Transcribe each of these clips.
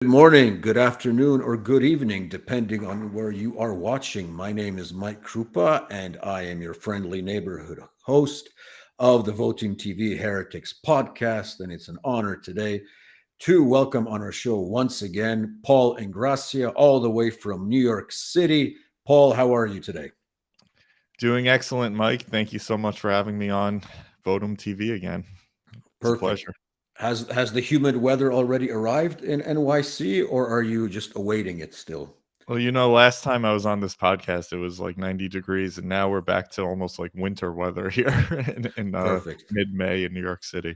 Good morning, good afternoon, or good evening, depending on where you are watching. My name is Mike Krupa, and I am your friendly neighborhood host of the Voting TV Heretics podcast. And it's an honor today to welcome on our show once again Paul Ingrassia, all the way from New York City. Paul, how are you today? Doing excellent, Mike. Thank you so much for having me on Votum TV again. It's a Perfect. pleasure. Has the humid weather already arrived in NYC, or are you just awaiting it still? Well, last time I was on this podcast, it was like 90 degrees, and now we're back to almost like winter weather here in Perfect. mid-May in New York City.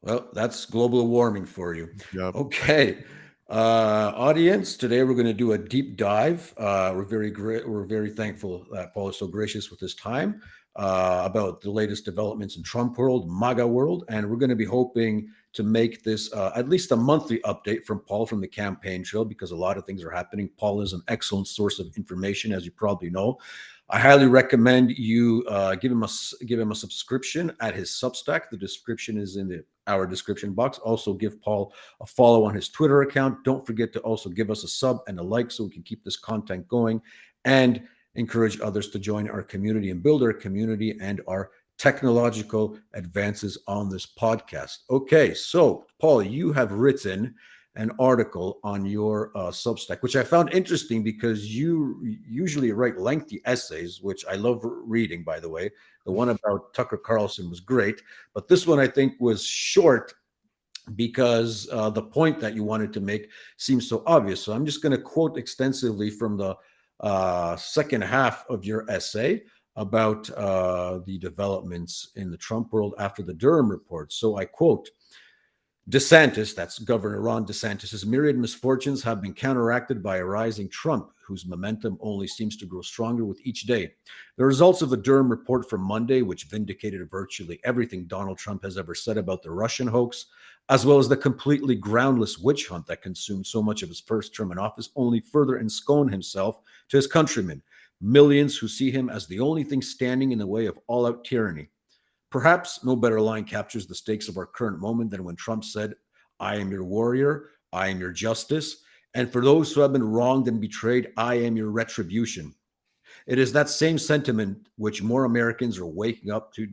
Well, that's global warming for you. Yep. Okay, audience. Today we're going to do a deep dive. We're very great. We're very thankful that Paul is so gracious with his time about the latest developments in Trump world, MAGA world, and we're going to be hoping to make this at least a monthly update from Paul from the campaign trail because a lot of things are happening. Paul is an excellent source of information, as you probably know. I highly recommend you give him a subscription at his Substack. The description is in our description box. Also, give Paul a follow on his Twitter account. Don't forget to also give us a sub and a like so we can keep this content going and encourage others to join our community and build our community and our technological advances on this podcast. Okay, so Paul, you have written an article on your Substack, which I found interesting because you usually write lengthy essays, which I love reading, by the way. The one about Tucker Carlson was great, but this one I think was short because the point that you wanted to make seems so obvious. So I'm just going to quote extensively from the second half of your essay about the developments in the Trump world after the Durham report. So I quote, DeSantis, that's Governor Ron DeSantis' myriad misfortunes have been counteracted by a rising Trump, whose momentum only seems to grow stronger with each day. The results of the Durham report from Monday, which vindicated virtually everything Donald Trump has ever said about the Russian hoax, as well as the completely groundless witch hunt that consumed so much of his first term in office, only further enscone himself to his countrymen, millions who see him as the only thing standing in the way of all-out tyranny. Perhaps no better line captures the stakes of our current moment than when Trump said, I am your warrior, I am your justice, and for those who have been wronged and betrayed, I am your retribution. It is that same sentiment which more Americans are waking up to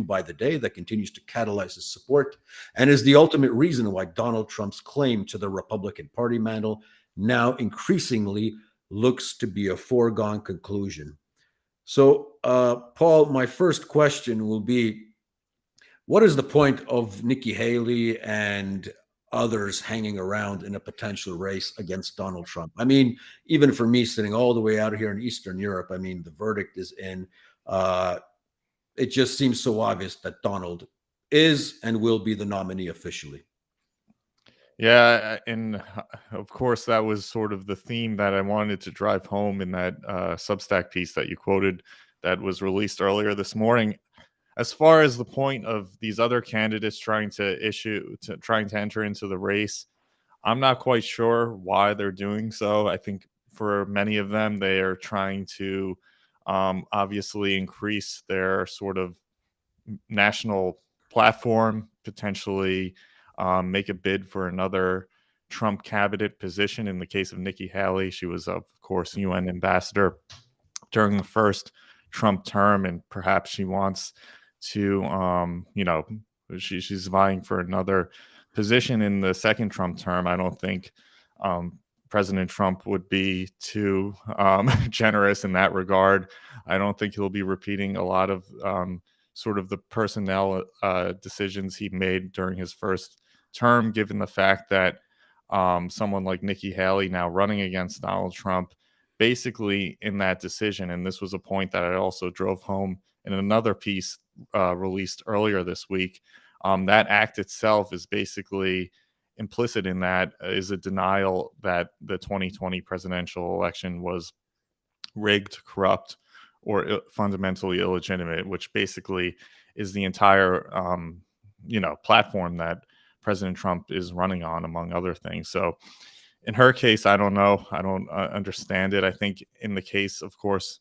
by the day that continues to catalyze his support and is the ultimate reason why Donald Trump's claim to the Republican Party mantle now increasingly looks to be a foregone conclusion. So, Paul, my first question will be, what is the point of Nikki Haley and others hanging around in a potential race against Donald Trump? I mean, even for me sitting all the way out here in Eastern Europe, I mean, the verdict is in. Uh, it just seems so obvious that Donald is and will be the nominee officially. Yeah, and of course, that was sort of the theme that I wanted to drive home in that Substack piece that you quoted that was released earlier this morning. As far as the point of these other candidates trying to enter into the race, I'm not quite sure why they're doing so. I think for many of them, they are trying to obviously increase their sort of national platform, potentially make a bid for another Trump cabinet position. In the case of Nikki Haley, she was, of course, UN ambassador during the first Trump term, and perhaps she wants to, she's vying for another position in the second Trump term. I don't think President Trump would be too generous in that regard. I don't think he'll be repeating a lot of sort of the personnel decisions he made during his first term, given the fact that someone like Nikki Haley now running against Donald Trump, basically in that decision, and this was a point that I also drove home in another piece released earlier this week, that act itself is basically implicit in that is a denial that the 2020 presidential election was rigged, corrupt, or fundamentally illegitimate, which basically is the entire platform that President Trump is running on, among other things. So in her case, I don't know. I don't understand it. I think in the case, of course,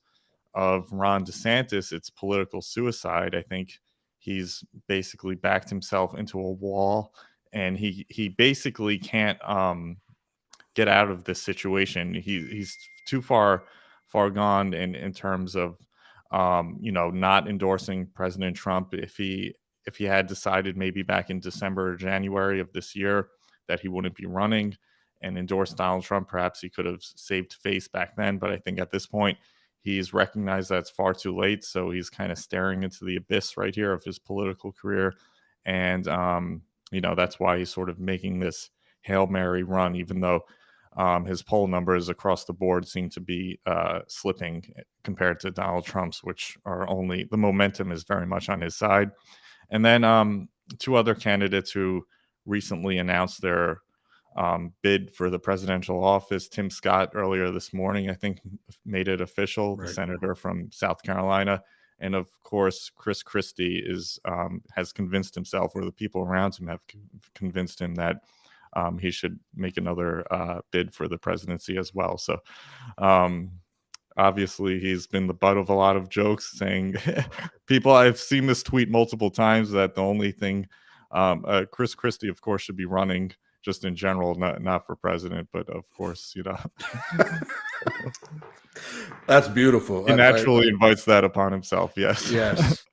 of Ron DeSantis, it's political suicide. I think he's basically backed himself into a wall and he basically can't get out of this situation. He's too far gone in terms of not endorsing President Trump. If he had decided maybe back in December or January of this year that he wouldn't be running and endorsed Donald Trump, perhaps he could have saved face back then. But I think at this point, he's recognized that it's far too late. So he's kind of staring into the abyss right here of his political career. And, that's why he's sort of making this Hail Mary run, even though his poll numbers across the board seem to be slipping compared to Donald Trump's, which are only the momentum is very much on his side. And then two other candidates who recently announced their bid for the presidential office. Tim Scott earlier this morning, I think, made it official, the Right. senator from South Carolina. And of course, Chris Christie has convinced himself, or the people around him have convinced him that he should make another bid for the presidency as well. So obviously he's been the butt of a lot of jokes saying I've seen this tweet multiple times that the only thing Chris Christie, of course, should be running just in general, not for president, but of course, That's beautiful. he naturally invites that upon himself. Yes. Yes.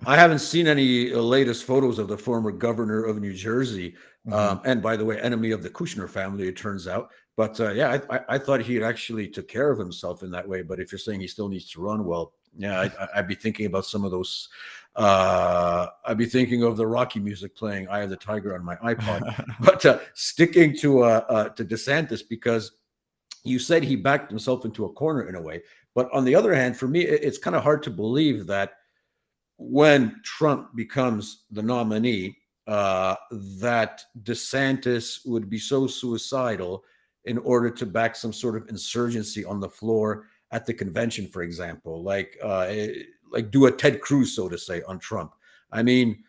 I haven't seen any latest photos of the former governor of New Jersey. And by the way, enemy of the Kushner family, it turns out. But I thought he actually took care of himself in that way. But if you're saying he still needs to run, well, yeah, I'd be thinking about some of those. I'd be thinking of the Rocky music playing "Eye of the Tiger" on my iPod. But sticking to DeSantis, because you said he backed himself into a corner in a way. But on the other hand, for me, it's kind of hard to believe that when Trump becomes the nominee, that DeSantis would be so suicidal in order to back some sort of insurgency on the floor at the convention, for example, like do a Ted Cruz, so to say, on Trump. I mean,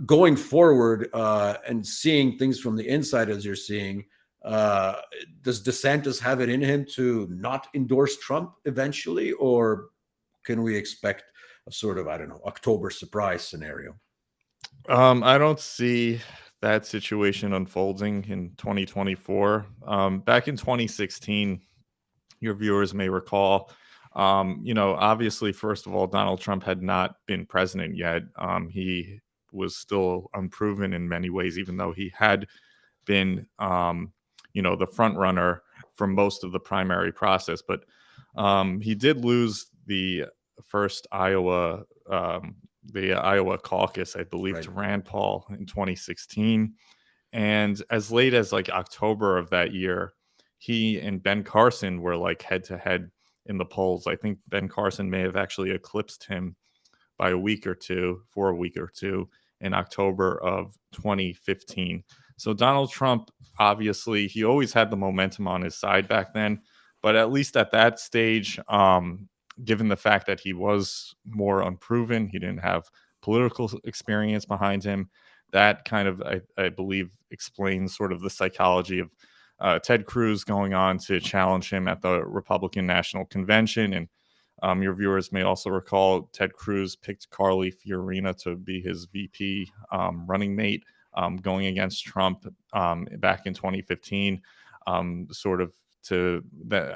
going forward and seeing things from the inside as you're seeing, does DeSantis have it in him to not endorse Trump eventually, or can we expect a sort of, I don't know, October surprise scenario? I don't see that situation unfolding in 2024. Back in 2016, your viewers may recall, obviously, first of all, Donald Trump had not been president yet. He was still unproven in many ways, even though he had been, the front runner for most of the primary process. But he did lose the first Iowa caucus, I believe, Right. to Rand Paul in 2016. And as late as like October of that year, he and Ben Carson were like head to head in the polls. I think Ben Carson may have actually eclipsed him by a week or two in October of 2015. So Donald Trump, obviously, he always had the momentum on his side back then, but at least at that stage, given the fact that he was more unproven, he didn't have political experience behind him, that kind of, I believe, explains sort of the psychology of Ted Cruz going on to challenge him at the Republican National Convention. And your viewers may also recall Ted Cruz picked Carly Fiorina to be his VP running mate going against Trump back in 2015, sort of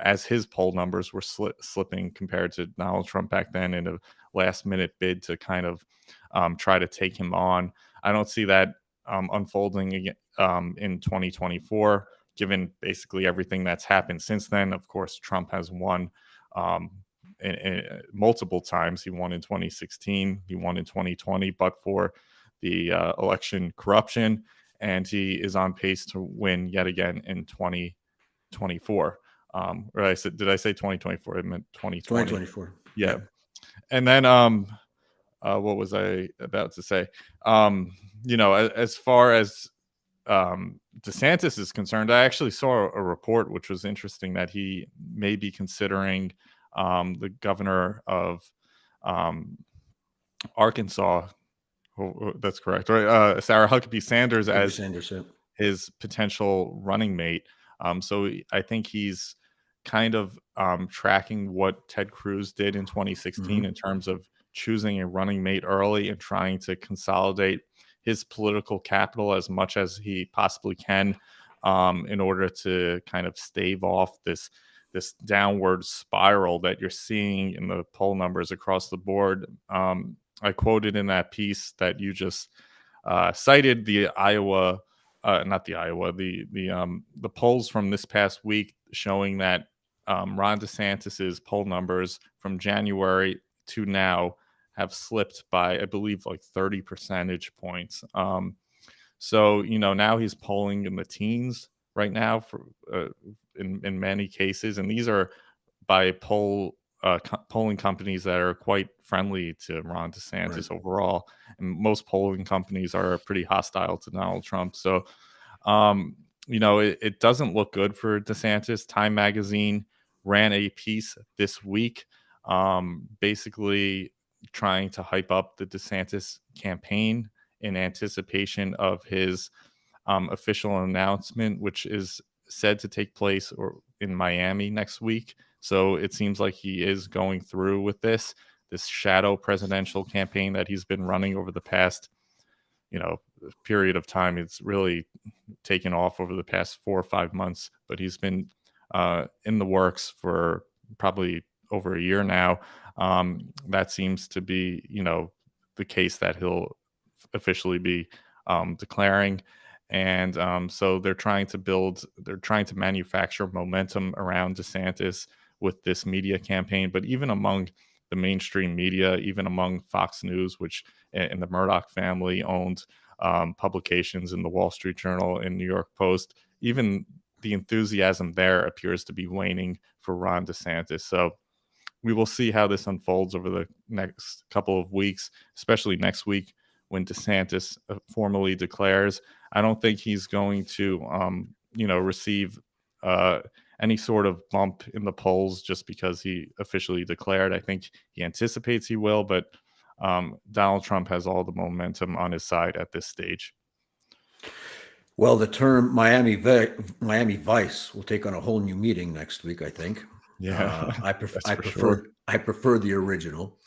as his poll numbers were slipping compared to Donald Trump back then, in a last minute bid to kind of try to take him on. I don't see that unfolding again in 2024, given basically everything that's happened since then. Of course, Trump has won multiple times. He won in 2016, he won in 2020, but for the election corruption, and he is on pace to win yet again in 2024. Or did I say 2024? I meant 2020. 2024. Yeah. And then what was I about to say? As far as DeSantis is concerned, I actually saw a report which was interesting that he may be considering the governor of Arkansas. Oh, that's correct, right? Sarah Huckabee Sanders as his potential running mate. So I think he's kind of tracking what Ted Cruz did in 2016 in terms of choosing a running mate early and trying to consolidate his political capital as much as he possibly can, in order to kind of stave off this downward spiral that you're seeing in the poll numbers across the board. I quoted in that piece that you just cited the Iowa, not the Iowa, the polls from this past week showing that Ron DeSantis's poll numbers from January to now have slipped by, I believe, like 30 percentage points. So now he's polling in the teens right now for in many cases, and these are by polling companies that are quite friendly to Ron DeSantis overall, and most polling companies are pretty hostile to Donald Trump. So, it doesn't look good for DeSantis. Time Magazine ran a piece this week, basically trying to hype up the DeSantis campaign in anticipation of his official announcement, which is said to take place in Miami next week. So it seems like he is going through with this shadow presidential campaign that he's been running over the past, period of time. It's really taken off over the past 4 or 5 months, but he's been in the works for probably over a year now. That seems to be, the case that he'll officially be declaring. And so they're trying to manufacture momentum around DeSantis with this media campaign. But even among the mainstream media, even among Fox News, which and the Murdoch family owned publications in the Wall Street Journal and New York Post, even the enthusiasm there appears to be waning for Ron DeSantis. So we will see how this unfolds over the next couple of weeks, especially next week when DeSantis formally declares. I don't think he's going to, receive any sort of bump in the polls just because he officially declared. I think he anticipates he will, but Donald Trump has all the momentum on his side at this stage. Well, the term Miami Vice will take on a whole new meaning next week, I think. Yeah, I prefer the original.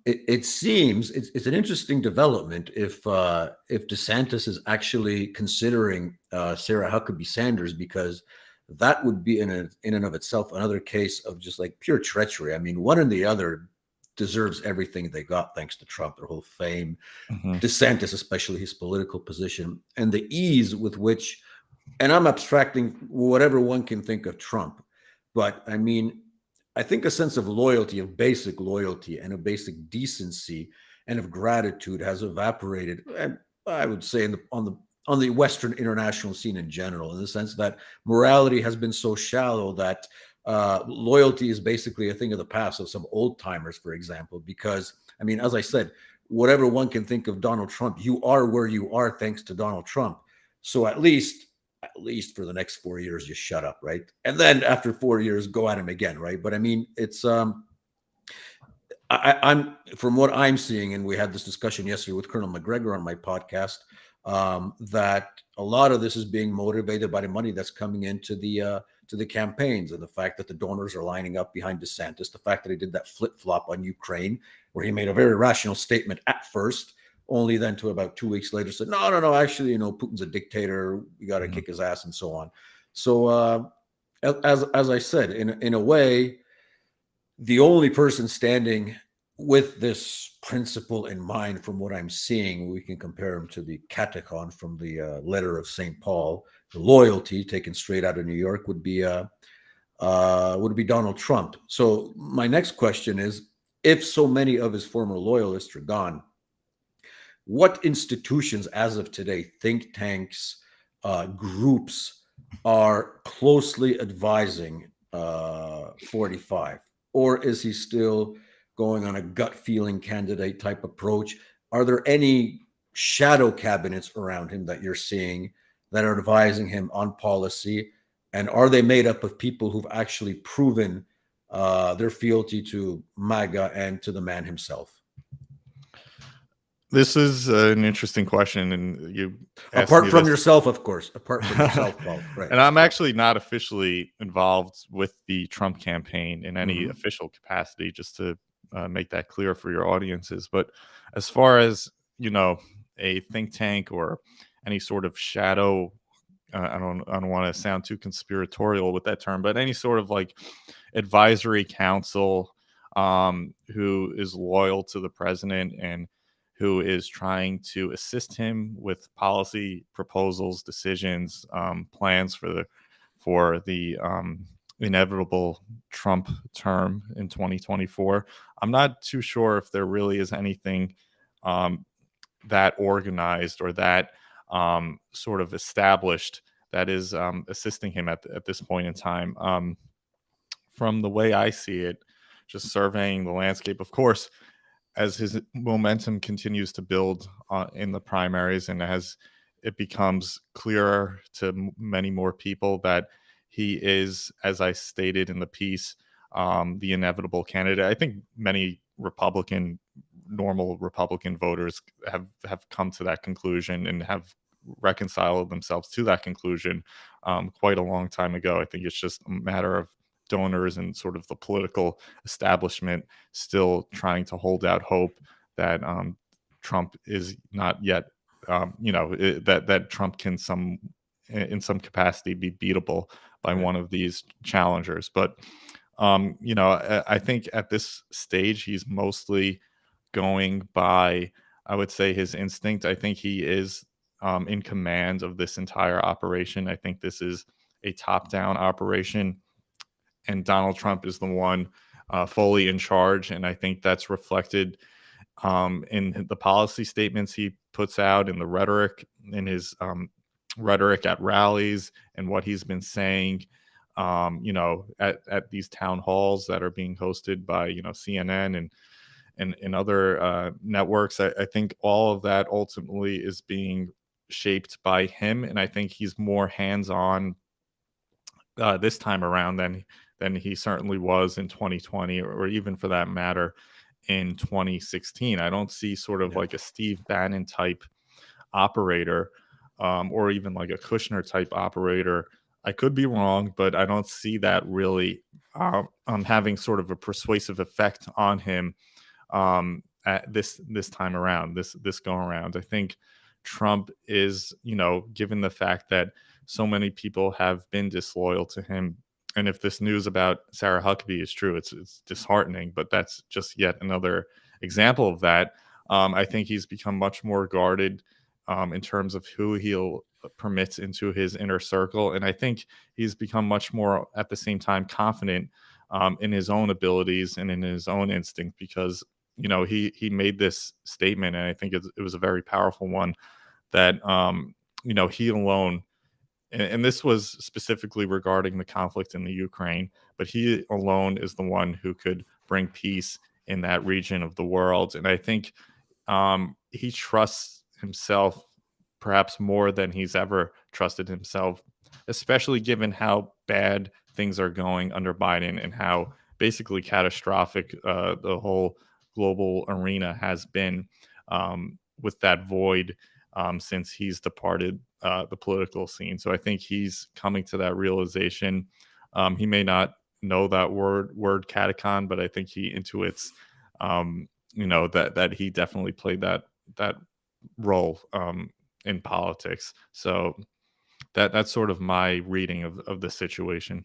It seems it's an interesting development if DeSantis is actually considering Sarah Huckabee Sanders, because that would be in and of itself another case of just like pure treachery. I mean, one and the other deserves everything they got thanks to Trump, their whole fame. DeSantis, especially his political position and the ease with which, and I'm abstracting whatever one can think of Trump, but I mean, I think a sense of loyalty, of basic loyalty and of basic decency and of gratitude has evaporated, and I would say on the Western international scene in general, in the sense that morality has been so shallow that loyalty is basically a thing of the past of some old timers, for example, because I mean, as I said, whatever one can think of Donald Trump, you are where you are thanks to Donald Trump. So at least for the next 4 years, you shut up, right? And then after 4 years, go at him again, right? But I mean, it's I'm from what I'm seeing, and we had this discussion yesterday with Colonel McGregor on my podcast, that a lot of this is being motivated by the money that's coming into the campaigns, and the fact that the donors are lining up behind DeSantis, the fact that he did that flip-flop on Ukraine, where he made a very rational statement at first, only then to about 2 weeks later said, no, actually, Putin's a dictator, we got to kick his ass and so on. So as I said, in a way, the only person standing with this principle in mind, from what I'm seeing, we can compare him to the catechon from the letter of St. Paul. The loyalty taken straight out of New York would be Donald Trump. So my next question is, if so many of his former loyalists are gone, what institutions as of today, think tanks, groups, are closely advising 45? Or is he still going on a gut feeling candidate type approach? Are there any shadow cabinets around him that you're seeing that are advising him on policy? And are they made up of people who've actually proven their fealty to MAGA and to the man himself? This is an interesting question, and you apart from yourself, of course. Apart from yourself, Paul. Right. And I'm actually not officially involved with the Trump campaign in any official capacity, just to make that clear for your audiences. But as far as a think tank or any sort of shadow. I don't want to sound too conspiratorial with that term, but any sort of like advisory council who is loyal to the president and who is trying to assist him with policy proposals, decisions, plans for the inevitable Trump term in 2024. I'm not too sure if there really is anything um, that organized or that sort of established that is assisting him at this point in time. From the way I see it, just surveying the landscape, of course, as his momentum continues to build in the primaries and as it becomes clearer to many more people that he is, as I stated in the piece, the inevitable candidate. I think many normal Republican voters have come to that conclusion and have reconciled themselves to that conclusion quite a long time ago. I think it's just a matter of donors and sort of the political establishment still trying to hold out hope that Trump is not yet, that Trump can in some capacity be beatable by Right. one of these challengers. But I think at this stage he's mostly going by, I would say, his instinct. I think he is in command of this entire operation. I think this is a top-down operation and Donald Trump is the one fully in charge. And I think that's reflected in the policy statements he puts out, in the rhetoric, in his rhetoric at rallies, and what he's been saying. At these town halls that are being hosted by CNN and other networks. I think all of that ultimately is being shaped by him, and I think he's more hands-on this time around than he certainly was in 2020, or even for that matter in 2016. I don't see sort of Yeah. like a Steve Bannon type operator, or even like a Kushner type operator. I could be wrong, but I don't see that really having sort of a persuasive effect on him at this time around, this go around. I think Trump is, given the fact that so many people have been disloyal to him, and if this news about Sarah Huckabee is true, it's disheartening, but that's just yet another example of that. I think he's become much more guarded in terms of who he'll permit into his inner circle, and I think he's become much more at the same time confident in his own abilities and in his own instinct, because he made this statement, and I think it was a very powerful one, that he alone, and this was specifically regarding the conflict in the Ukraine, but he alone is the one who could bring peace in that region of the world. And I think he trusts himself perhaps more than he's ever trusted himself, especially given how bad things are going under Biden and how basically catastrophic the whole global arena has been, with that void since he's departed the political scene. So I think he's coming to that realization. He may not know that word catacon, but I think he intuits, that he definitely played that role in politics. So that's sort of my reading of the situation.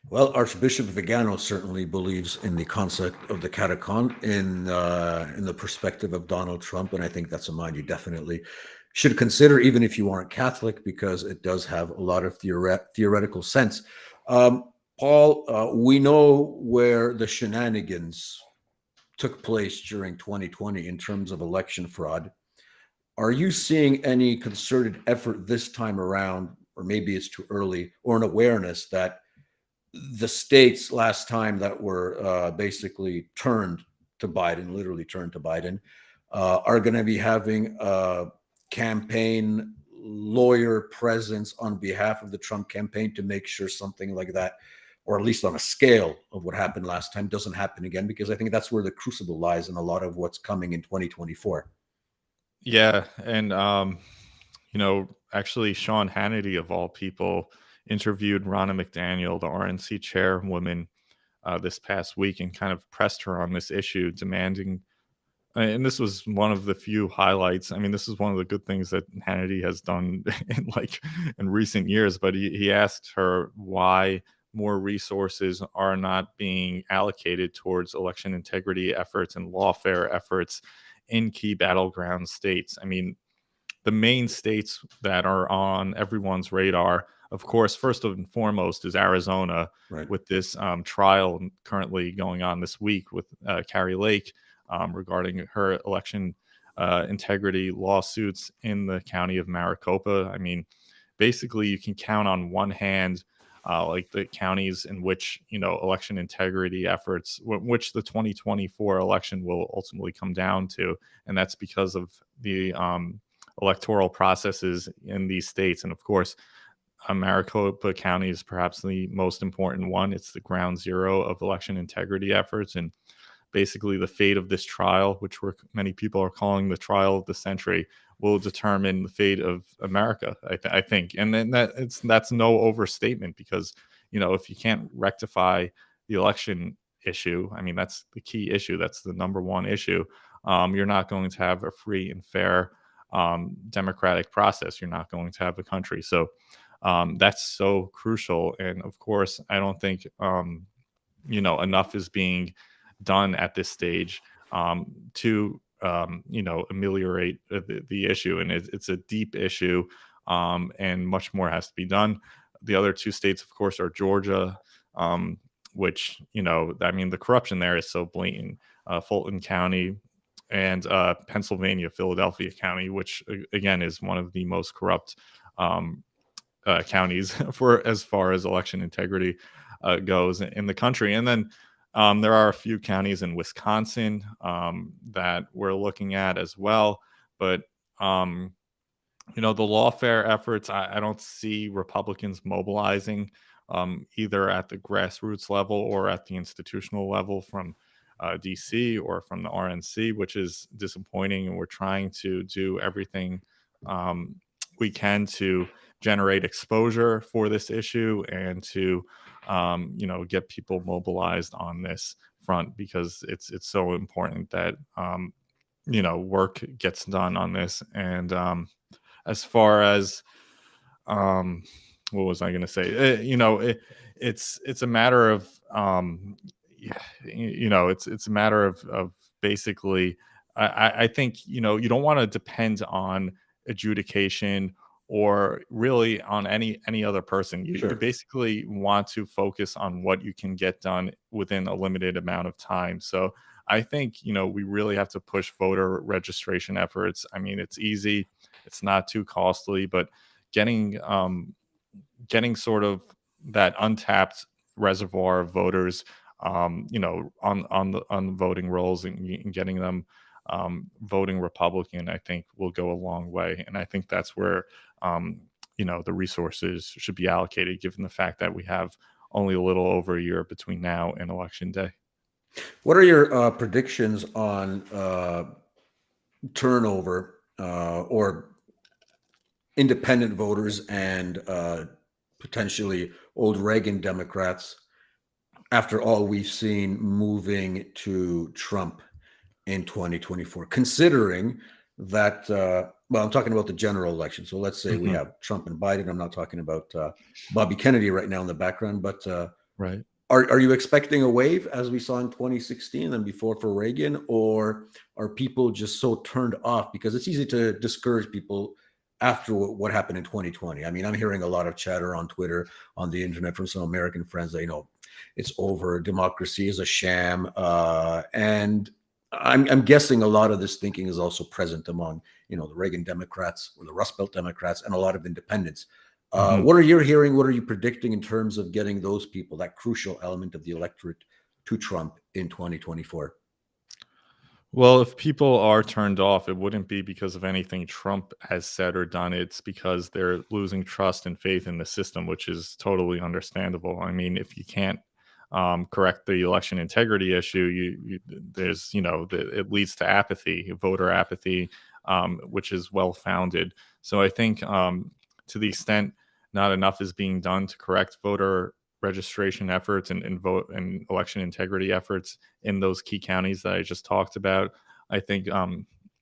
Well, Archbishop Vigano certainly believes in the concept of the catacomb in the perspective of Donald Trump, and I think that's a mind you definitely should consider, even if you aren't Catholic, because it does have a lot of theoretical sense. Paul, we know where the shenanigans took place during 2020 in terms of election fraud. Are you seeing any concerted effort this time around, or maybe it's too early, or an awareness that the states last time that were basically turned to Biden, literally turned to Biden, are going to be having a campaign lawyer presence on behalf of the Trump campaign to make sure something like that, or at least on a scale of what happened last time, doesn't happen again? Because I think that's where the crucible lies in a lot of what's coming in 2024. Yeah, and actually, Sean Hannity of all people interviewed Ronna McDaniel, the RNC chairwoman, this past week, and kind of pressed her on this issue, demanding And this was one of the few highlights. I mean, this is one of the good things that Hannity has done in recent years. But he asked her why more resources are not being allocated towards election integrity efforts and lawfare efforts in key battleground states. I mean, the main states that are on everyone's radar, of course, first and foremost is Arizona, Right. with this trial currently going on this week with Carrie Lake regarding her election integrity lawsuits in the county of Maricopa. I mean, basically, you can count on one hand like the counties in which election integrity efforts, which the 2024 election will ultimately come down to, and that's because of the electoral processes in these states. And of course, Maricopa County is perhaps the most important one. It's the ground zero of election integrity efforts. And basically, the fate of this trial, which many people are calling the trial of the century, will determine the fate of America, I think. And then that's no overstatement, because, if you can't rectify the election issue, I mean, that's the key issue. That's the number one issue. You're not going to have a free and fair democratic process. You're not going to have a country. So that's so crucial. And of course, I don't think enough is being done at this stage to ameliorate the issue. And it's a deep issue, and much more has to be done. The other two states, of course, are Georgia, which I mean, the corruption there is so blatant. Fulton County, and Pennsylvania, Philadelphia County, which again is one of the most corrupt counties for as far as election integrity goes in the country. And then there are a few counties in Wisconsin that we're looking at as well. But the lawfare efforts, I don't see Republicans mobilizing either at the grassroots level or at the institutional level from DC or from the RNC, which is disappointing. And we're trying to do everything we can to generate exposure for this issue and to get people mobilized on this front, because it's so important that work gets done on this. And as far as what was I going to say? It's a matter of it's a matter of basically. I think you don't want to depend on adjudication or really on any other person. You Sure. basically want to focus on what you can get done within a limited amount of time. So I think we really have to push voter registration efforts. I mean, it's easy, it's not too costly, but getting sort of that untapped reservoir of voters, on the voting rolls, and getting them voting Republican, I think will go a long way. And I think that's where the resources should be allocated, given the fact that we have only a little over a year between now and election day. What are your predictions on turnover or independent voters and potentially old Reagan Democrats after all we've seen moving to Trump in 2024, considering that, well, I'm talking about the general election. So let's say we have Trump and Biden. I'm not talking about Bobby Kennedy right now in the background, but Right. Are you expecting a wave as we saw in 2016 and before for Reagan, or are people just so turned off? Because it's easy to discourage people after what happened in 2020. I mean, I'm hearing a lot of chatter on Twitter, on the internet from some American friends that, it's over, democracy is a sham. And I'm guessing a lot of this thinking is also present among, the Reagan Democrats or the Rust Belt Democrats and a lot of independents. What are you hearing? What are you predicting in terms of getting those people, that crucial element of the electorate, to Trump in 2024? Well, if people are turned off, it wouldn't be because of anything Trump has said or done. It's because they're losing trust and faith in the system, which is totally understandable. I mean, if you can't correct the election integrity issue, it leads to apathy, voter apathy, which is well founded. So I think to the extent not enough is being done to correct voter registration efforts and vote and election integrity efforts in those key counties that I just talked about, I think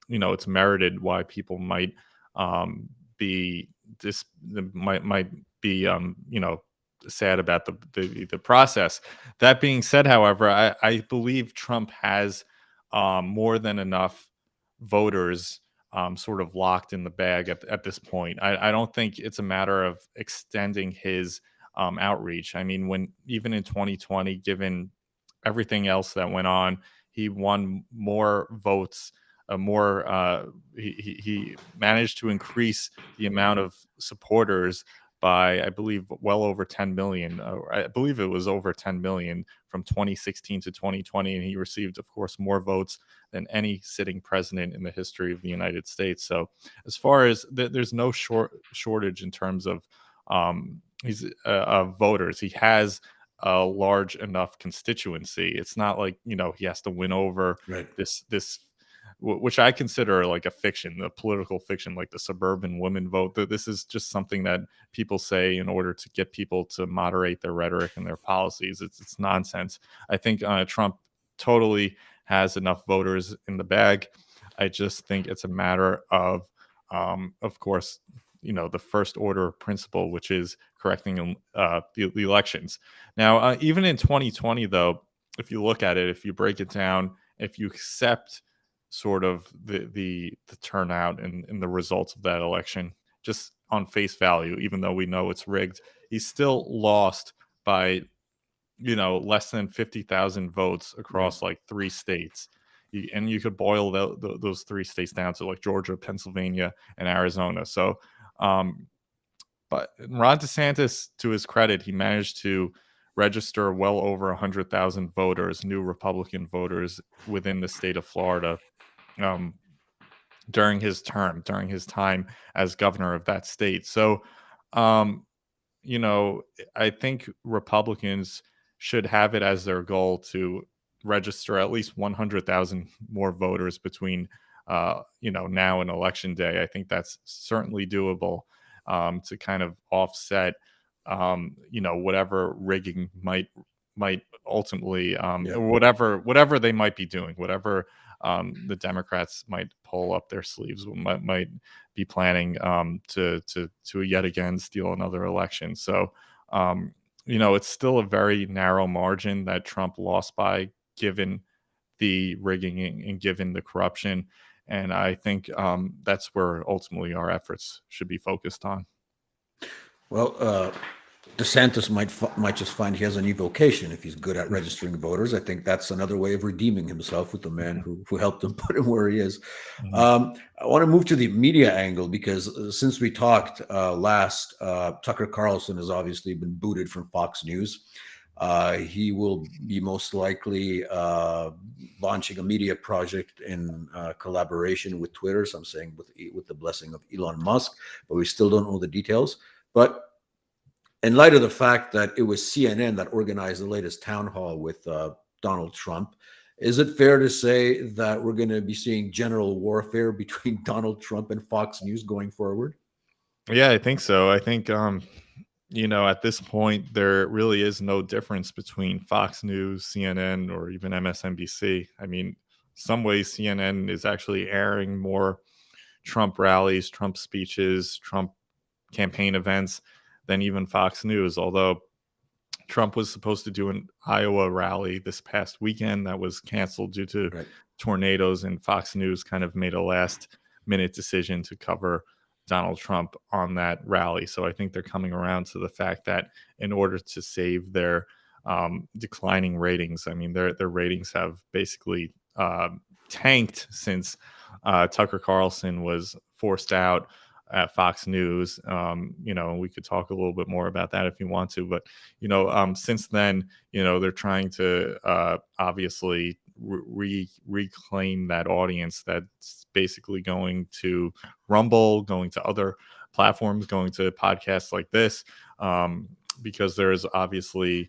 it's merited why people might be this might be sad about the process. That being said, however, I believe Trump has more than enough voters sort of locked in the bag at this point. I don't think it's a matter of extending his outreach. I mean, when even in 2020, given everything else that went on, he won more votes. He managed to increase the amount of supporters by, I believe, well over 10 million. I believe it was over 10 million from 2016 to 2020, and he received, of course, more votes than any sitting president in the history of the United States. So, as far as there's no shortage in terms of he's voters. He has a large enough constituency. It's not like he has to win over Right. this which I consider like a fiction, a political fiction, like the suburban women vote. This is just something that people say in order to get people to moderate their rhetoric and their policies. It's nonsense. I think Trump totally has enough voters in the bag. I just think it's a matter of course, the first order principle, which is correcting the elections. Now, even in 2020, though, if you look at it, if you break it down, if you accept sort of the turnout and the results of that election just on face value, even though we know it's rigged, he still lost by less than 50,000 votes Right. across like 3 states. And you could boil those 3 states down to like Georgia, Pennsylvania, and Arizona. So um but Ron DeSantis, to his credit, he managed to register well over 100,000 voters, new Republican voters within the state of Florida, um, during his term, during his time as governor of that state. So, um, you know, I think Republicans should have it as their goal to register at least 100,000 more voters between, now and election day. I think that's certainly doable to kind of offset, whatever rigging might ultimately, Yeah. whatever they might be doing, whatever the Democrats might pull up their sleeves, might be planning to yet again steal another election. So, it's still a very narrow margin that Trump lost by, given the rigging and given the corruption. And I think that's where ultimately our efforts should be focused on. Well, DeSantis might just find he has a new vocation if he's good at registering voters. I think that's another way of redeeming himself with the man who helped him put him where he is. Mhm. I want to move to the media angle because since we talked last, Tucker Carlson has obviously been booted from Fox News. He will be most likely launching a media project in collaboration with Twitter. So I'm saying with the blessing of Elon Musk, but we still don't know the details. But in light of the fact that it was CNN that organized the latest town hall with Donald Trump, is it fair to say that we're going to be seeing general warfare between Donald Trump and Fox News going forward? Yeah, I think so. I think at this point there really is no difference between Fox News, CNN, or even MSNBC. I mean, some ways CNN is actually airing more Trump rallies, Trump speeches, Trump campaign events than even Fox News. Although Trump was supposed to do an Iowa rally this past weekend that was canceled due to Right. tornadoes, and Fox News kind of made a last minute decision to cover Donald Trump on that rally. So I think they're coming around to the fact that in order to save their declining ratings, I mean, their ratings have basically tanked since Tucker Carlson was forced out at Fox News. We could talk a little bit more about that if you want to, but since then, they're trying to obviously reclaim that audience that's basically going to Rumble, going to other platforms, going to podcasts like this, because there's obviously,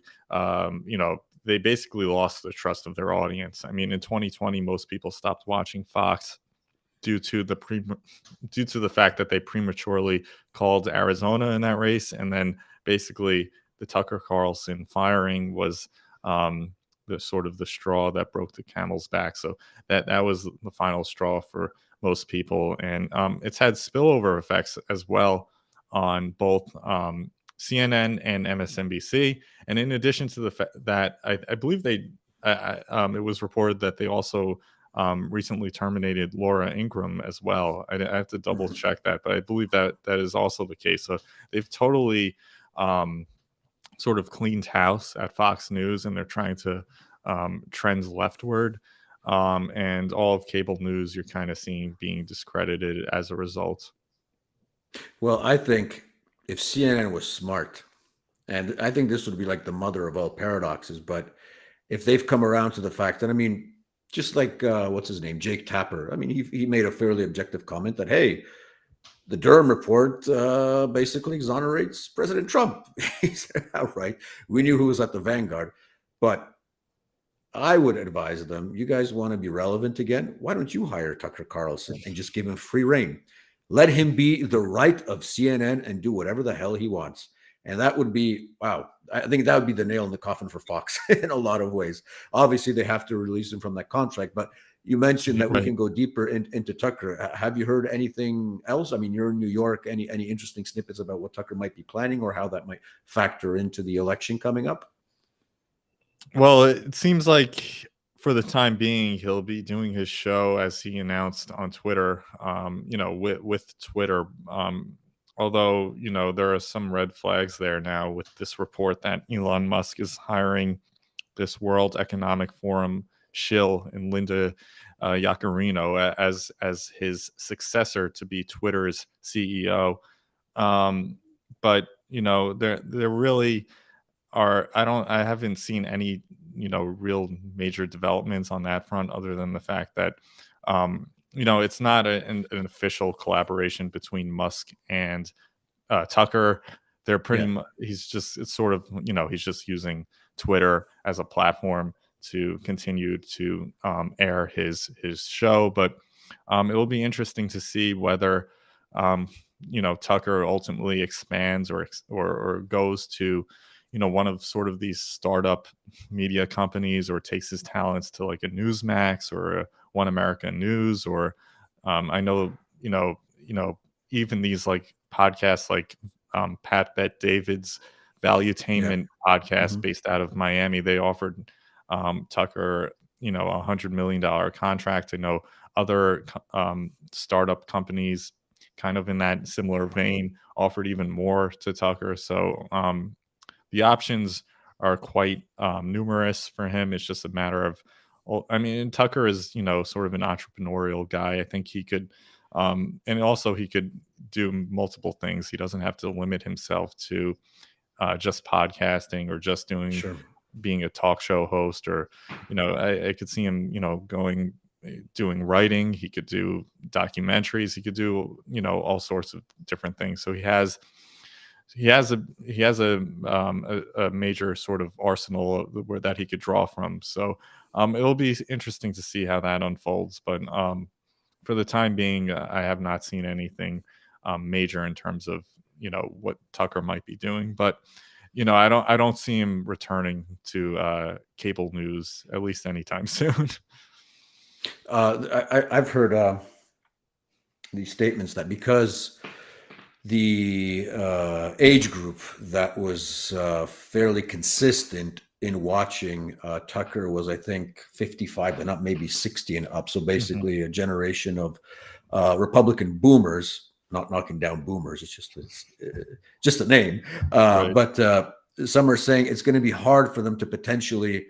they basically lost the trust of their audience. I mean, in 2020, most people stopped watching Fox due to due to the fact that they prematurely called Arizona in that race, and then basically the Tucker Carlson firing was the sort of the straw that broke the camel's back. So that was the final straw for most people, and it's had spillover effects as well on both CNN and MSNBC. And in addition to the fact that I believe it was reported that they also recently terminated Laura Ingraham as well. I have to double Mhm. check that, but I believe that is also the case. So they've totally sort of cleaned house at Fox News, and they're trying to trend leftward. And all of cable news you're kind of seeing being discredited as a result. Well, I think if CNN was smart, and I think this would be like the mother of all paradoxes, but if they've come around to the fact that, I mean, just like what's his name, Jake Tapper. I mean, he made a fairly objective comment that, hey, the Durham report basically exonerates President Trump. He said, outright, we knew who was at the vanguard, but I would advise them, you guys want to be relevant again? Why don't you hire Tucker Carlson and just give him free reign? Let him be the right of CNN and do whatever the hell he wants. And that would be, wow, I think that would be the nail in the coffin for Fox in a lot of ways. Obviously, they have to release him from that contract, but you mentioned that we Right. can go deeper into Tucker. Have you heard anything else? I mean, you're in New York. Any interesting snippets about what Tucker might be planning or how that might factor into the election coming up? Well, it seems like for the time being, he'll be doing his show as he announced on Twitter. With Twitter. Although there are some red flags there now with this report that Elon Musk is hiring this World Economic Forum shill and Linda Yaccarino as his successor to be Twitter's CEO. But there really I haven't seen any real major developments on that front other than the fact that it's not an official collaboration between Musk and Tucker. They're pretty Yeah. much it's sort of he's just using Twitter as a platform to continue to air his show. But it will be interesting to see whether um, Tucker ultimately expands or goes to one of sort of these startup media companies, or takes his talents to like a Newsmax or a One America News, or I know even these like podcasts like Pat Bet David's Yeah. Valuetainment podcast Mhm. based out of Miami. They offered Tucker $100 million contract. I know other startup companies kind of in that similar vein offered even more to Tucker. So the options are quite numerous for him. It's just a matter of, well, I mean, Tucker is, sort of an entrepreneurial guy. I think he could, and also he could do multiple things. He doesn't have to limit himself to just podcasting or just Sure. being a talk show host, or, I could see him, doing writing. He could do documentaries. He could do, all sorts of different things. So he has a major sort of arsenal where that he could draw from. So it'll be interesting to see how that unfolds. But for the time being, I have not seen anything major in terms of what Tucker might be doing. But I don't see him returning to cable news, at least anytime soon. I've heard these statements that because the age group that was fairly consistent in watching Tucker was, I think, 55, but not maybe 60 and up. So Mhm. basically, a generation of Republican boomers. Not knocking down boomers; just a name. Right. But some are saying it's going to be hard for them to potentially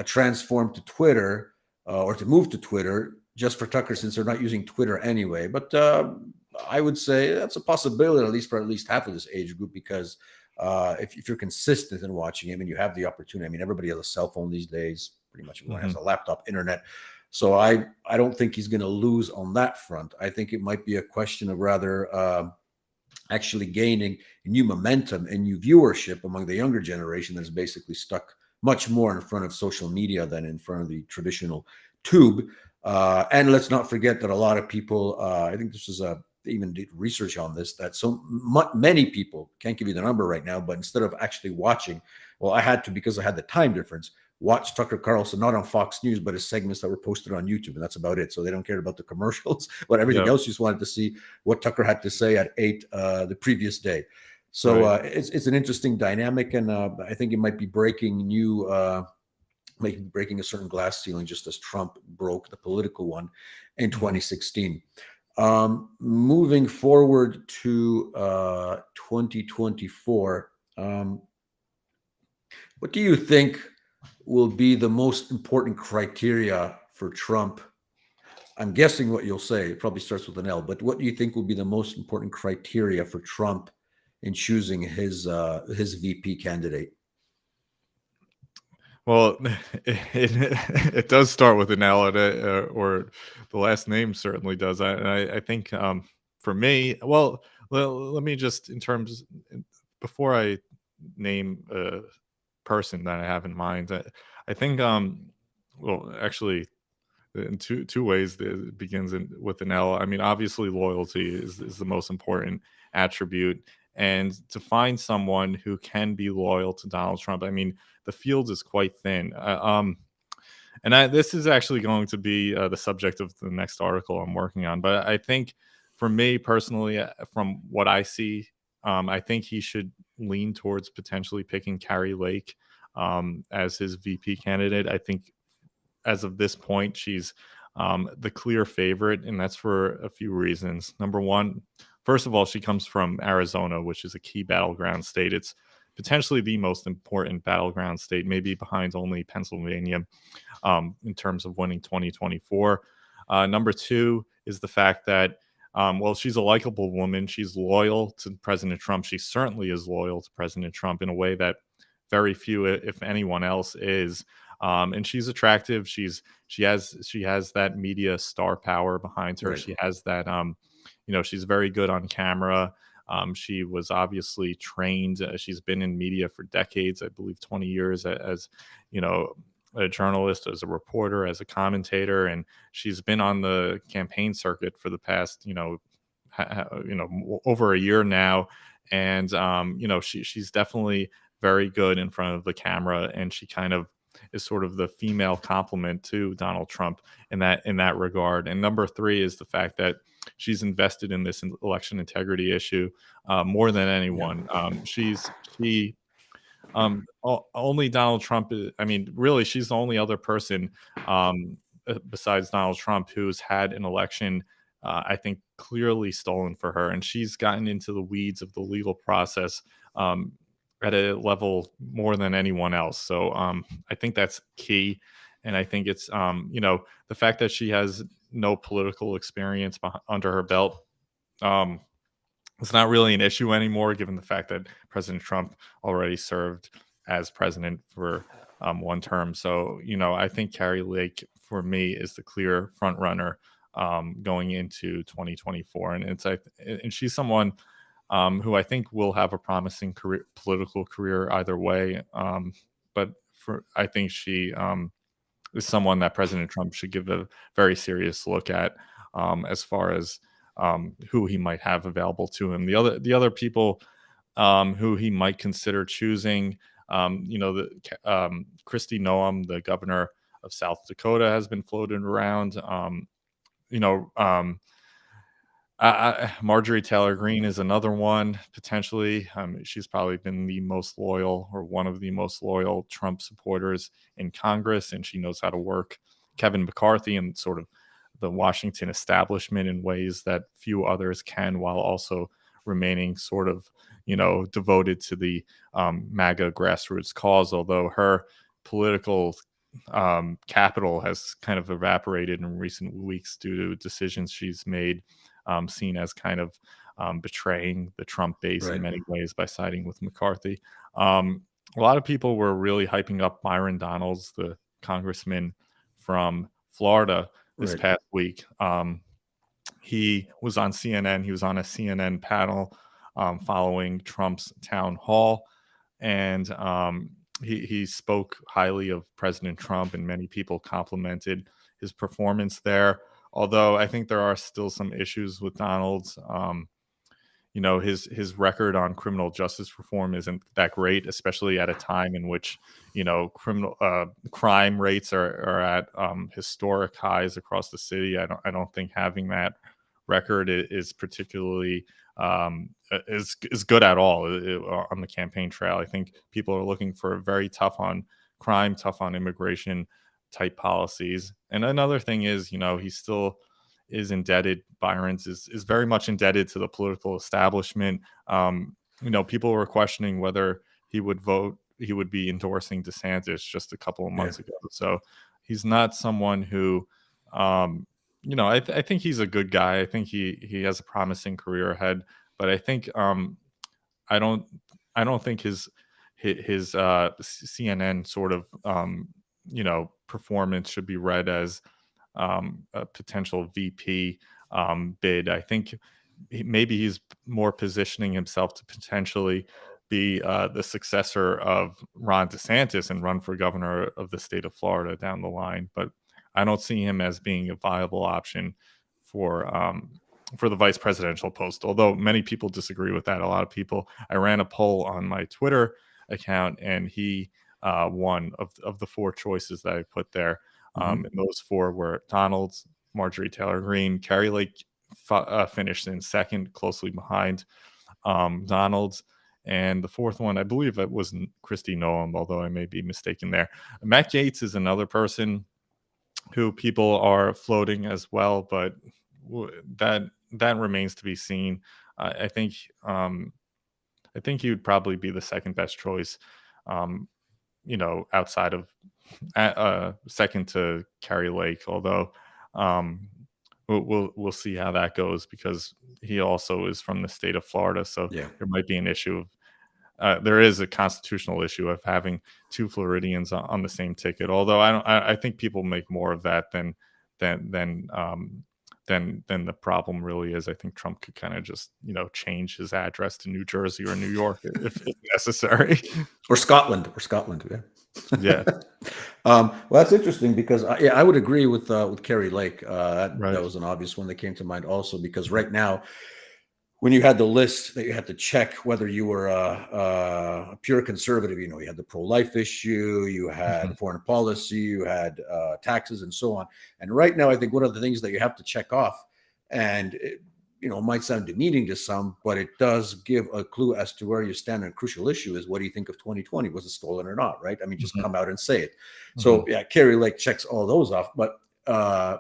transform to Twitter or to move to Twitter just for Tucker, since they're not using Twitter anyway. But I would say that's a possibility, at least for at least half of this age group, because if you're consistent in watching him and you have the opportunity, I mean, everybody has a cell phone these days. Pretty much everyone has Mhm. a laptop, internet. So I don't think he's going to lose on that front. I think it might be a question of rather actually gaining new momentum and new viewership among the younger generation that is basically stuck much more in front of social media than in front of the traditional tube. And let's not forget that a lot of people, I think this is they even did research on this, that many people, can't give you the number right now, but instead of actually watching, well, I had to because I had the time difference. watch Tucker Carlson, not on Fox News, but his segments that were posted on YouTube, and that's about it. So they don't care about the commercials, but everything Yeah. else, you just wanted to see what Tucker had to say at 8 the previous day. So Right. it's an interesting dynamic, and I think it might be breaking breaking a certain glass ceiling, just as Trump broke the political one in 2016. Moving forward to 2024, what do you think will be the most important criteria for Trump? I'm guessing what you'll say, it probably starts with an L, but what do you think will be the most important criteria for Trump in choosing his VP candidate? Well, it does start with an L, or the last name certainly does. I think for me, well, let me just before I name a person that I have in mind, I think well, actually, in two ways that it begins with an L. I mean, obviously, loyalty is the most important attribute, and to find someone who can be loyal to Donald Trump, I mean, the field is quite thin. This is actually going to be the subject of the next article I'm working on. But I think, for me personally, from what I see, I think he should lean towards potentially picking Carrie Lake as his VP candidate. I think, as of this point, she's the clear favorite, and that's for a few reasons. Number one, first of all, she comes from Arizona, which is a key battleground state. It's potentially the most important battleground state, maybe behind only Pennsylvania, in terms of winning 2024. Number two is the fact that, well, she's a likable woman. She's loyal to President Trump. She certainly is loyal to President Trump in a way that very few, if anyone else, is. And she's attractive. She has that media star power behind her. Right. She has that, she's very good on camera. She was obviously trained. She's been in media for decades, I believe 20 years, as a journalist, as a reporter, as a commentator, and she's been on the campaign circuit for the past over a year now. And she's definitely very good in front of the camera, and she kind of is sort of the female complement to Donald Trump in that regard. And number three is the fact that she's invested in this election integrity issue more than anyone. Only Donald Trump. I mean, really, she's the only other person besides Donald Trump who's had an election, I think, clearly stolen for her, and she's gotten into the weeds of the legal process at a level more than anyone else. So I think that's key, and I think it's the fact that she has no political experience under her belt. It's not really an issue anymore, given the fact that President Trump already served as president for one term. So, I think Carrie Lake, for me, is the clear front runner going into 2024. And she's someone who I think will have a promising political career either way. But I think she is someone that President Trump should give a very serious look at as far as who he might have available to him. The other people who he might consider choosing, Kristi Noem, the governor of South Dakota, has been floated around. Marjorie Taylor Greene is another one, potentially. She's probably been the most loyal, or one of the most loyal, Trump supporters in Congress, and she knows how to work Kevin McCarthy and sort of the Washington establishment in ways that few others can, while also remaining sort of, devoted to the MAGA grassroots cause, although her political capital has kind of evaporated in recent weeks due to decisions she's made, seen as kind of betraying the Trump base in many ways by siding with McCarthy. A lot of people were really hyping up Byron Donalds, the congressman from Florida, this past week. He was on CNN. He was on a CNN panel following Trump's town hall, and he spoke highly of President Trump, and many people complimented his performance there. Although I think there are still some issues with Donald's. his record on criminal justice reform isn't that great, especially at a time in which criminal crime rates are at historic highs across the city. I don't think having that record is particularly is good at all on the campaign trail. I think people are looking for very tough on crime, tough on immigration type policies. And another thing is, he still is indebted. Byron's is very much indebted to the political establishment. People were questioning whether he would be endorsing DeSantis just a couple of Yeah. months ago. So he's not someone who, I think he's a good guy. I think he has a promising career ahead, but I think I don't I don't think his CNN sort of performance should be read as a potential VP bid. I think maybe he's more positioning himself to potentially be the successor of Ron DeSantis and run for governor of the state of Florida down the line. But I don't see him as being a viable option for the vice presidential post, although many people disagree with that. A lot of people. I ran a poll on my Twitter account, and he one of the four choices that I put there. And those four were Donald's, Marjorie Taylor Greene, Carrie Lake finished in second, closely behind Donald's, and the fourth one, I believe it was Kristi Noem, although I may be mistaken there. Matt Gaetz is another person who people are floating as well, but that remains to be seen. I think he would probably be the second best choice, outside of second to Carrie Lake, although we'll see how that goes, because he also is from the state of Florida, so Yeah. there might be an issue of there is a constitutional issue of having two Floridians on the same ticket. Although I think people make more of that than the problem really is. I think Trump could kind of just change his address to New Jersey or New York if necessary. Or Scotland. Yeah. Yeah. Well, that's interesting because I would agree with Carrie Lake. That Right. was an obvious one that came to mind also, because right now, when you had the list that you had to check whether you were a pure conservative, you had the pro-life issue, you had foreign policy, you had taxes, and so on. And right now, I think one of the things that you have to check off, and it might sound demeaning to some, but it does give a clue as to where you stand on a crucial issue, is what do you think of 2020? Was it stolen or not? Right? I mean, just come out and say it. So yeah, Carrie Lake checks all those off. But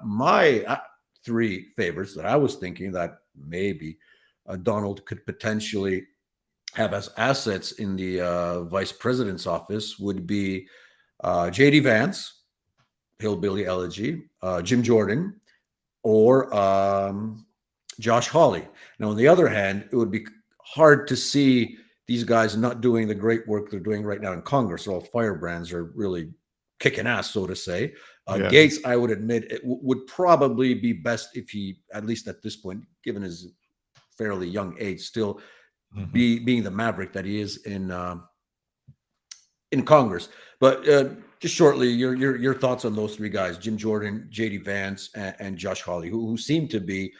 my three favorites that I was thinking that maybe Donald could potentially have as assets in the vice president's office would be J.D. Vance, hillbilly elegy, Jim Jordan, or Josh Hawley. Now, on the other hand, it would be hard to see these guys not doing the great work they're doing right now in Congress. All firebrands are really kicking ass, so to say. Yeah. Gaetz, I would admit, it would probably be best if he, at least at this point, given his fairly young age, still being the maverick that he is in Congress. But just shortly, your thoughts on those three guys: Jim Jordan, J.D. Vance, and Josh Hawley, who seem to be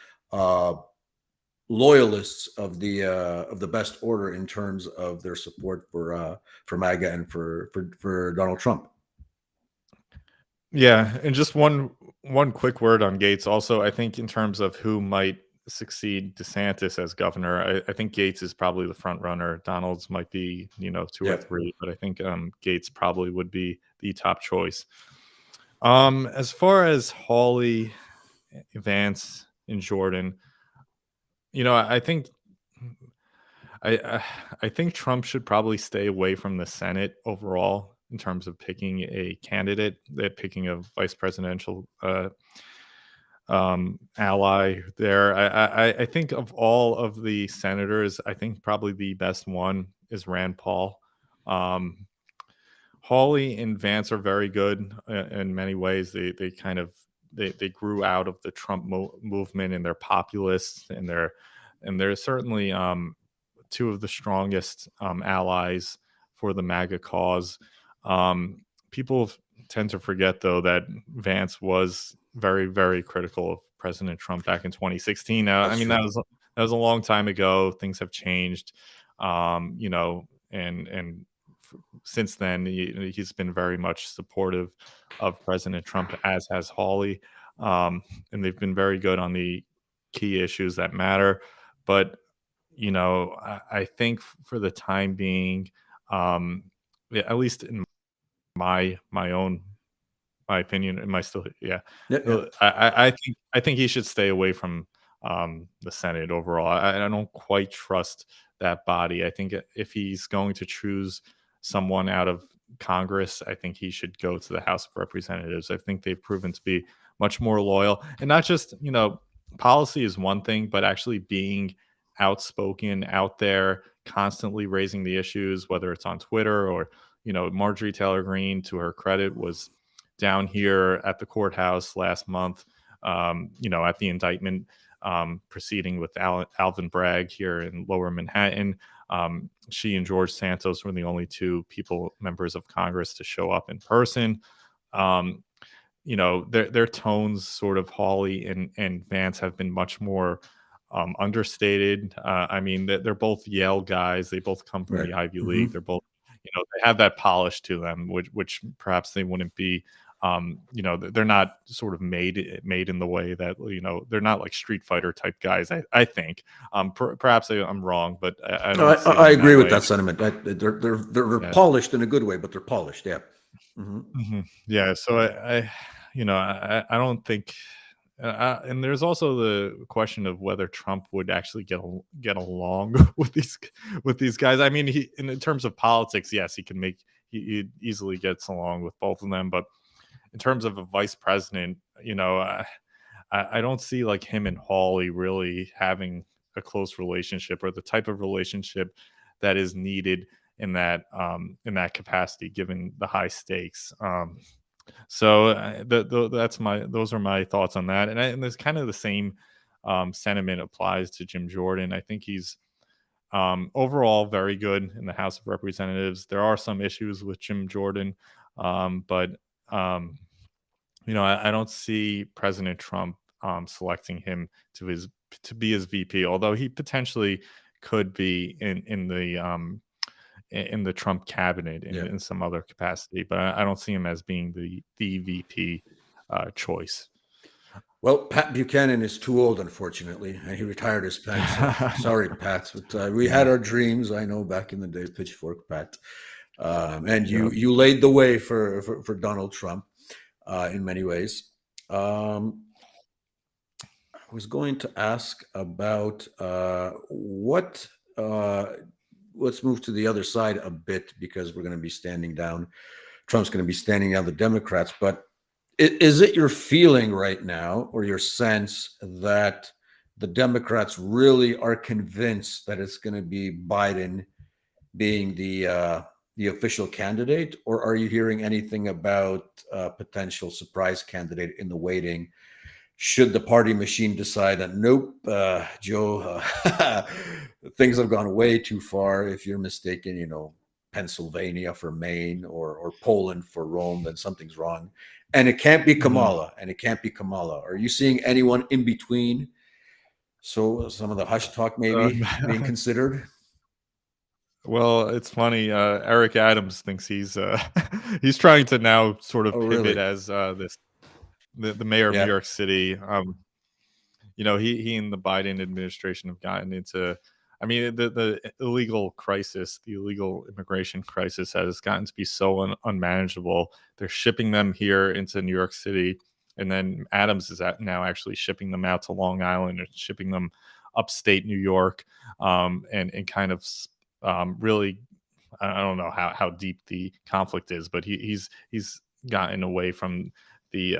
loyalists of the best order in terms of their support for MAGA and for Donald Trump. Yeah, and just one quick word on Gaetz. Also, I think in terms of who might succeed DeSantis as governor, I think Gaetz is probably the front runner. Donald's might be, two or three, but I think Gaetz probably would be the top choice. As far as Hawley, Vance, and Jordan, I think I think Trump should probably stay away from the Senate overall in terms of picking a candidate, picking a vice presidential ally there. I think of all of the senators, I think probably the best one is Rand Paul. Hawley and Vance are very good in many ways. They grew out of the Trump movement, and they're populists, and they're certainly two of the strongest allies for the MAGA cause. People tend to forget, though, that Vance was very, very critical of President Trump back in 2016. Now, that that was a long time ago. Things have changed, you know, and since then he's been very much supportive of President Trump, as has Hawley, and they've been very good on the key issues that matter. But you know, I think for the time being, yeah, at least in my own my opinion, am I still? Yeah, Yeah, yeah. I think he should stay away from the Senate overall. I don't quite trust that body. I think if he's going to choose someone out of Congress, I think he should go to the House of Representatives. I think they've proven to be much more loyal, and not just, you know, policy is one thing, but actually being outspoken, out there, constantly raising the issues, whether it's on Twitter or, you know, Marjorie Taylor Greene, to her credit, was down here at the courthouse last month, you know, at the indictment proceeding with Alvin Bragg here in Lower Manhattan. She and George Santos were the only two members of Congress to show up in person. Um, you know, their tones, sort of Hawley and Vance, have been much more understated. I mean, they're both Yale guys. They both come from Right. the Ivy Hmm. League. They're both, you know, they have that polish to them, which perhaps they wouldn't be. You know, they're not sort of made in the way that, you know, they're not like Street Fighter type guys. I think. Perhaps I'm wrong, but I No, don't see I them in agree that with way. that sentiment. They're Yeah. polished in a good way, but they're polished. Yeah. Hmm. Yeah, so you know, I don't think, and there's also the question of whether Trump would actually get along with these guys. I mean, he, in terms of politics, yes, he easily gets along with both of them, but in terms of a vice president, you know, I don't see like him and Hawley really having a close relationship, or the type of relationship that is needed in that capacity, given the high stakes. So those are my thoughts on that, and there's kind of the same sentiment applies to Jim Jordan. I think he's overall very good in the House of Representatives. There are some issues with Jim Jordan, but um, you know, I don't see President Trump selecting him to be his VP, although he potentially could be in the Trump cabinet Yeah. in some other capacity, but I don't see him as being the VP choice. Well, Pat Buchanan is too old, unfortunately, and he retired his pension. Sorry, Pat, but we had Yeah. our dreams. I know back in the day, Pitchfork Pat, and Yeah. you laid the way for Donald Trump in many ways. I was going to ask about what. Let's move to the other side a bit, because we're going to be standing down. Trump's going to be standing down the Democrats, but is it your feeling right now, or your sense, that the Democrats really are convinced that it's going to be Biden being the official candidate, or are you hearing anything about a potential surprise candidate in the waiting? Should the party machine decide that, nope, Joe, things have gone way too far. If you're mistaken, Pennsylvania for Maine, or Poland for Rome, then something's wrong. And it can't be Mhm. Kamala. And it can't be Kamala. Are you seeing anyone in between? So some of the hush talk maybe being considered. Well, it's funny. Eric Adams thinks he's trying to now sort Oh, of pivot really? as the mayor of New Yeah. York City. You know, he and the Biden administration have gotten into. I mean, the illegal crisis, the illegal immigration crisis, has gotten to be so unmanageable. They're shipping them here into New York City, and then Adams is now actually shipping them out to Long Island, and shipping them upstate New York, and kind of really, I don't know how deep the conflict is, but he's gotten away from the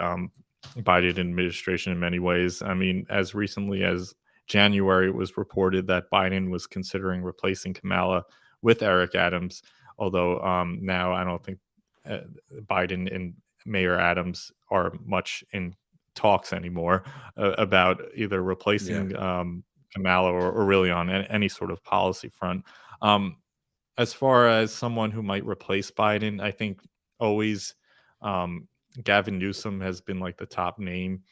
Biden administration in many ways. I mean, as recently as January, it was reported that Biden was considering replacing Kamala with Eric Adams. Although now I don't think uh, Biden and Mayor Adams are much in talks anymore about either Yeah. replacing Kamala, or really on any sort of policy front. Um, as far as someone who might replace Biden, I think always um, Gavin Newsom has been like the top name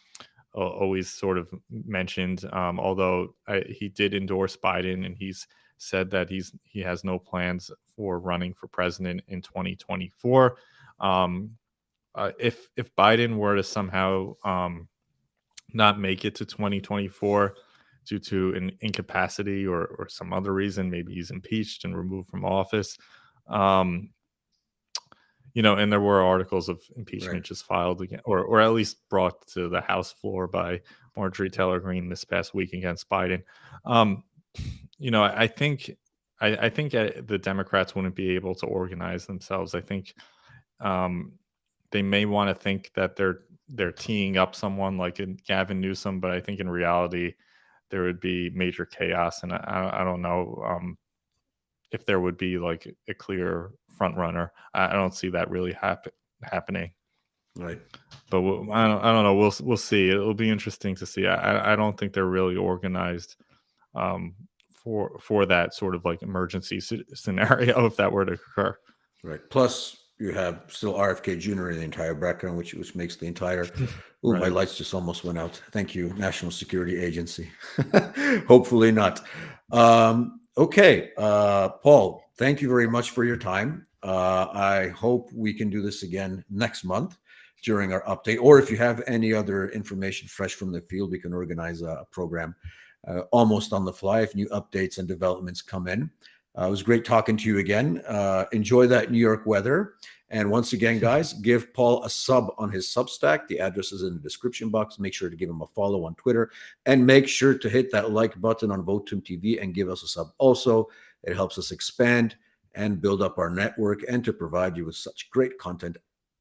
always sort of mentioned. Although he did endorse Biden, and he's said that he has no plans for running for president in 2024. If Biden were to somehow not make it to 2024 due to an incapacity or some other reason, maybe he's impeached and removed from office. And there were articles of impeachment Right. just filed again, or at least brought to the House floor by Marjorie Taylor Greene this past week against Biden. I think the Democrats wouldn't be able to organize themselves. I think they may want to think that they're teeing up someone like Gavin Newsom, but I think in reality there would be major chaos, and I don't know if there would be like a clear front runner. I don't see that really happening. Right. But I don't know. We'll see. It'll be interesting to see. I don't think they're really organized for that sort of like emergency scenario if that were to occur. Right. Plus, you have still RFK Jr. in the entire background, which makes the entire. Oh, Right. My lights just almost went out. Thank you, National Security Agency. Hopefully not. Okay, Paul, thank you very much for your time. I hope we can do this again next month during our update, or if you have any other information fresh from the field, we can organize a program almost on the fly if new updates and developments come in. It was great talking to you again. Enjoy that New York weather. And once again, guys, give Paul a sub on his Substack. The address is in the description box. Make sure to give him a follow on Twitter. And make sure to hit that like button on Votum TV and give us a sub also. It helps us expand and build up our network and to provide you with such great content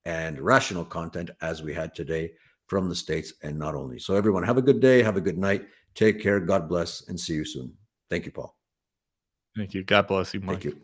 and rational content as we had today from the States and not only. So everyone, have a good day. Have a good night. Take care. God bless and see you soon. Thank you, Paul. Thank you. God bless you, Mike. Thank you.